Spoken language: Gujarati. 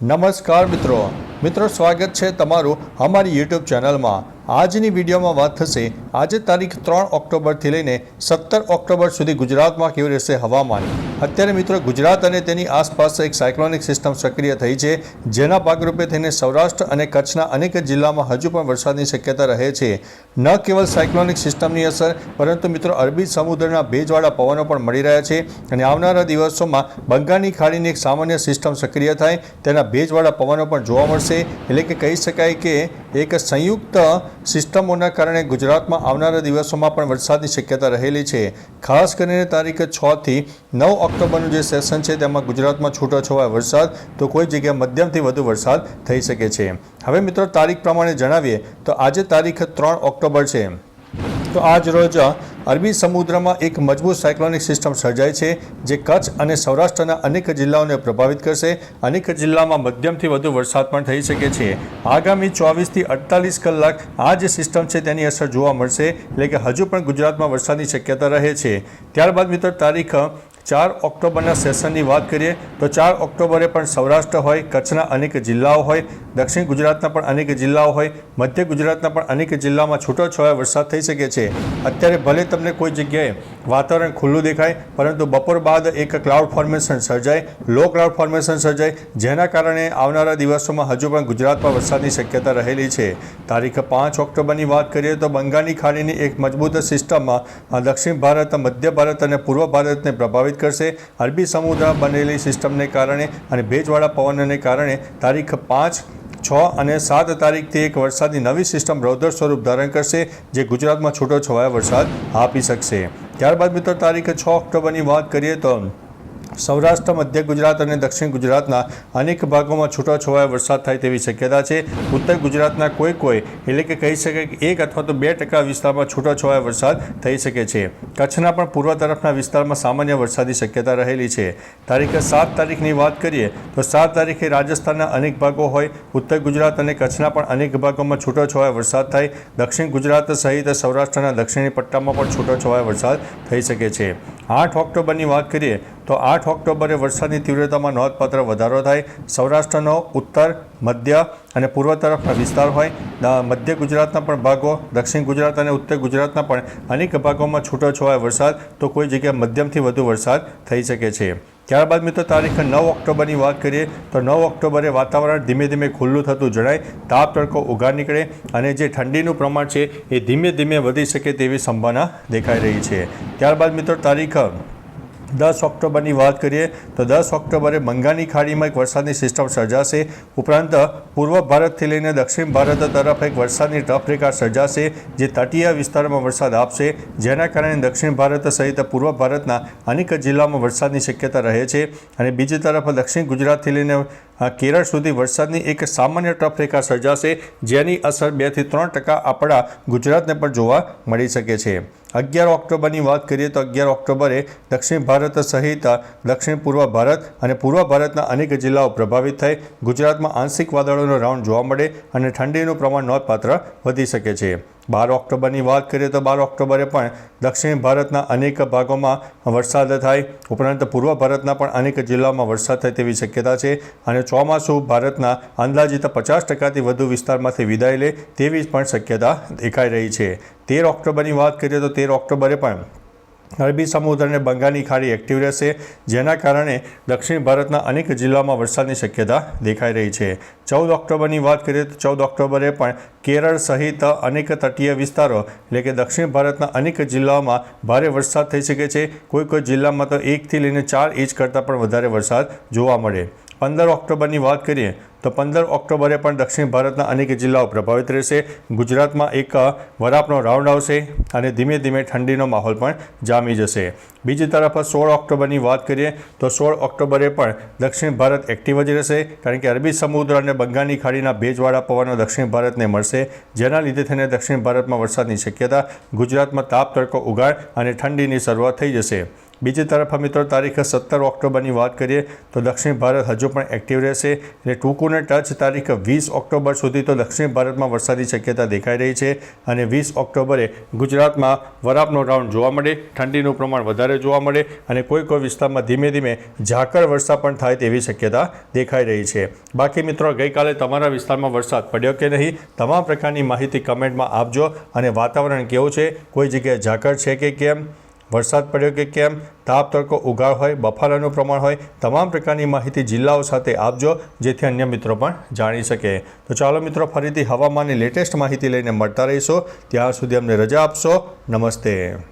નમસ્કાર મિત્રો સ્વાગત છે તમારું અમારી યુટ્યુબ ચેનલમાં। આજની વિડીયોમાં વાત થશે આજે તારીખ 3 ઓક્ટોબરથી લઈને 17 ઓક્ટોબર સુધી ગુજરાતમાં કેવું રહેશે હવામાન। અત્યારે મિત્રો ગુજરાત અને તેની આસપાસ એક સાયક્લોનિક સિસ્ટમ સક્રિય થઈ છે, જેના ભાગરૂપે થઈને સૌરાષ્ટ્ર અને કચ્છના અનેક જિલ્લામાં હજુ પણ વરસાદની શક્યતા રહે છે। ન કેવલ સાયક્લોનિક સિસ્ટમની અસર, પરંતુ મિત્રો અરબી સમુદ્રના ભેજવાળા પવનો પણ મળી રહ્યા છે અને આવનારા દિવસોમાં બંગાળની ખાડીની એક સામાન્ય સિસ્ટમ સક્રિય થાય તેના ભેજવાળા પવનો પણ જોવા મળશે। એટલે કે કહી શકાય કે એક સંયુક્ત સિસ્ટમોના કારણે ગુજરાતમાં આવનારા દિવસોમાં પણ વરસાદની શક્યતા રહેલી છે। ખાસ કરીને તારીખ 6 થી 9 ઓક્ટોબરનું જે સેશન છે તેમાં ગુજરાતમાં છૂટોછવાયો વરસાદ તો કોઈ જગ્યાએ મધ્યમથી વધુ વરસાદ થઈ શકે છે। હવે મિત્રો તારીખ પ્રમાણે જણાવીએ તો આજે તારીખ 3 ઓક્ટોબર છે, તો આજ રોજ અરબી સમુદ્રમાં એક મજબૂત સાયક્લોનિક સિસ્ટમ સર્જાય છે, જે કચ્છ અને સૌરાષ્ટ્રના અનેક જિલ્લાઓને પ્રભાવિત કરશે। અનેક જિલ્લામાં મધ્યમથી વધુ વરસાદ પણ થઈ શકે છે। આગામી 24 થી 48 કલાક આ જે સિસ્ટમ છે તેની અસર જોવા મળશે, એટલે કે હજુ પણ ગુજરાતમાં વરસાદની શક્યતા રહે છે। ત્યારબાદ મિત્રો તારીખ 4 ઓક્ટોબરના સેશનની વાત કરીએ તો 4 ઓક્ટોબરે પણ સૌરાષ્ટ્ર હોય, કચ્છના અનેક જિલ્લાઓ હોય, દક્ષિણ ગુજરાતના પણ અનેક જિલ્લાઓ હોય, મધ્ય ગુજરાતના પણ અનેક જિલ્લામાં છૂટોછવાયો વરસાદ થઈ શકે છે। અત્યારે ભલે તમને કોઈ જગ્યાએ વાતાવરણ ખુલ્લું દેખાય, પરંતુ બપોર બાદ એક ક્લાઉડ ફોર્મેશન સર્જાય, લો ક્લાઉડ ફોર્મેશન સર્જાય, જેના કારણે આવનારા દિવસોમાં હજુ પણ ગુજરાતમાં વરસાદની શક્યતા રહેલી છે। તારીખ 5 ઓક્ટોબરની વાત કરીએ તો બંગાળની ખાડીની એક મજબૂત સિસ્ટમમાં દક્ષિણ ભારત, મધ્ય ભારત અને પૂર્વ ભારતને પ્રભાવિત કરશે। અરબી સમુદ્રમાં બનેલી સિસ્ટમને કારણે અને ભેજવાળા પવનને કારણે તારીખ 5, 6 અને 7 તારીખથી એક વરસાદની નવી સિસ્ટમ રૌદ્ર સ્વરૂપ ધારણ કરશે, જે ગુજરાતમાં છૂટોછવાયો વરસાદ આપી શકશે। ત્યારબાદ મિત્રો તારીખ 6 ઓક્ટોબરની વાત કરીએ તો સૌરાષ્ટ્ર, મધ્ય ગુજરાત અને દક્ષિણ ગુજરાતના અનેક ભાગોમાં છૂટોછવાયો વરસાદ થાય તેવી શક્યતા છે। ઉત્તર ગુજરાતના કોઈ એટલે કે કહી શકાય કે 1 અથવા તો 2% વિસ્તારમાં છૂટોછવાયો વરસાદ થઈ શકે છે। કચ્છના પણ પૂર્વ તરફના વિસ્તારમાં સામાન્ય વરસાદની શક્યતા રહેલી છે। તારીખ 7 તારીખની વાત કરીએ તો 7 તારીખે રાજસ્થાનના અનેક ભાગો હોય, ઉત્તર ગુજરાત અને કચ્છના પણ અનેક ભાગોમાં છૂટોછવાયો વરસાદ થાય। દક્ષિણ ગુજરાત સહિત સૌરાષ્ટ્રના દક્ષિણી પટ્ટામાં પણ છૂટોછવાયો વરસાદ થઈ શકે છે। 8 ઓક્ટોબરની વાત કરીએ તો 8 ઓક્ટોબરે વરસાદની તીવ્રતામાં નોંધપાત્ર વધારો થાય। સૌરાષ્ટ્રનો ઉત્તર, મધ્ય અને પૂર્વ તરફના વિસ્તાર હોય, મધ્ય ગુજરાતના પણ ભાગો, દક્ષિણ ગુજરાત અને ઉત્તર ગુજરાતના પણ અનેક ભાગોમાં છૂટોછવાયો વરસાદ તો કોઈ જગ્યાએ મધ્યમથી વધુ વરસાદ થઈ શકે છે। ત્યારબાદ મિત્રો તારીખ 9 ઓક્ટોબરની વાત કરીએ તો 9 ઓક્ટોબરે વાતાવરણ ધીમે ધીમે ખુલ્લું થતું જણાય, તાપ તડકો ઉઘાડ નીકળે અને જે ઠંડીનું પ્રમાણ છે એ ધીમે ધીમે વધી શકે તેવી સંભાવના દેખાઈ રહી છે। ત્યારબાદ મિત્રો તારીખ 10 ઓક્ટોબરની વાત કરીએ તો 10 ઓક્ટોબરે બંગાળની ખાડીમાં એક વરસાદની સિસ્ટમ સર્જાશે। ઉપરાંત પૂર્વ ભારતથી લઈને દક્ષિણ ભારત તરફ એક વરસાદની ટફ રેખા સર્જાશે, જે તટીય વિસ્તારોમાં વરસાદ આપશે, જેના કારણે દક્ષિણ ભારત સહિત પૂર્વ ભારતના અનેક જિલ્લાઓમાં વરસાદની શક્યતા રહે છે। અને બીજી તરફ દક્ષિણ ગુજરાતથી લઈને કેરળ સુધી વરસાદની એક સામાન્ય ટફ રેખા સર્જાશે, જેની અસર 2 થી 3% આપણા ગુજરાતને પણ જોવા મળી શકે છે। 11 ઓક્ટોબરની વાત કરીએ તો 11 ઓક્ટોબરે દક્ષિણ ભારત સહિત દક્ષિણ પૂર્વ ભારત અને પૂર્વ ભારતના અનેક જિલ્લાઓ પ્રભાવિત થઈ ગુજરાતમાં આંશિક વાદળોનો રાઉન્ડ જોવા મળે અને ઠંડીનું પ્રમાણ નોંધપાત્ર વધી શકે છે। 12 ઓક્ટોબરની વાત કરીએ તો 12 ઓક્ટોબરે પણ દક્ષિણ ભારતના અનેક ભાગોમાં વરસાદ થાય, ઉપરાંત પૂર્વ ભારતના પણ અનેક જિલ્લાઓમાં વરસાદ થાય તેવી શક્યતા છે અને ચોમાસું ભારતના અંદાજિત 50%થી વધુ વિસ્તારમાંથી વિદાય લે તેવી પણ શક્યતા દેખાઈ રહી છે। 13 ઓક્ટોબરની વાત કરીએ તો 13 ઓક્ટોબરે પણ અરબી સમુદ્ર અને બંગાળની ખાડી એક્ટિવ રહેશે, જેના કારણે દક્ષિણ ભારતના અનેક જિલ્લાઓમાં વરસાદની શક્યતા દેખાઈ રહી છે। 14 ઓક્ટોબરની વાત કરીએ તો 14 ઓક્ટોબરે પણ કેરળ સહિત અનેક તટીય વિસ્તારો એટલે કે દક્ષિણ ભારતના અનેક જિલ્લાઓમાં ભારે વરસાદ થઈ શકે છે। કોઈ જિલ્લામાં તો 1 થી લઈને 4 ઇંચ કરતાં પણ વધારે વરસાદ જોવા મળે। 15 ઓક્ટોબરની વાત કરીએ તો 15 ઓક્ટોબરે પણ દક્ષિણ ભારતના અનેક જિલ્લાઓ પ્રભાવિત રહેશે। ગુજરાતમાં એક વરાપનો રાઉન્ડ આવશે અને ધીમે ધીમે ઠંડીનો માહોલ પણ જામી જશે। બીજી તરફ 16 ઓક્ટોબરની વાત કરીએ તો 16 ઓક્ટોબરે પણ દક્ષિણ ભારત એક્ટિવ જ રહેશે, કારણ કે અરબી સમુદ્ર અને બંગાળની ખાડીના ભેજવાળા પવનો દક્ષિણ ભારતને મળશે, જેના લીધે થઈને દક્ષિણ ભારતમાં વરસાદની શક્યતા, ગુજરાતમાં તાપ તડકો ઉઘાડ અને ઠંડીની શરૂઆત થઈ જશે। બીજી તરફ મિત્રો તારીખ 17 ઓક્ટોબરની વાત કરીએ તો દક્ષિણ ભારત હજુ પણ એક્ટિવ રહેશે એટલે ટૂંકુને ટચ તારીખ 20 ઓક્ટોબર સુધી તો દક્ષિણ ભારતમાં વરસાદની શક્યતા દેખાઈ રહી છે અને 20 ઓક્ટોબરે ગુજરાતમાં વરાપનો રાઉન્ડ જોવા મળે, ઠંડીનું પ્રમાણ વધારે જોવા મળે અને કોઈ વિસ્તારમાં ધીમે ધીમે ઝાકળ વર્ષા પણ થાય તેવી શક્યતા દેખાઈ રહી છે. બાકી મિત્રો ગઈકાલે તમારા વિસ્તારમાં વરસાદ પડ્યો કે નહીં, તમામ પ્રકારની માહિતી કમેન્ટમાં આપજો અને વાતાવરણ કેવું છે, કોઈ જગ્યાએ ઝાકળ છે કે કેમ, વરસાદ પડ્યો કે કેમ, તાપ તડકો ઉગાડ હોય, બફારાનું પ્રમાણ હોય, તમામ પ્રકારની માહિતી જિલ્લાઓ સાથે આપજો જેથી અન્ય મિત્રો પણ જાણી શકે. તો ચાલો મિત્રો ફરીથી હવામાનની લેટેસ્ટ માહિતી લઈને મળતા રહીશું. ત્યાં સુધી અમને રજા આપશો. નમસ્તે.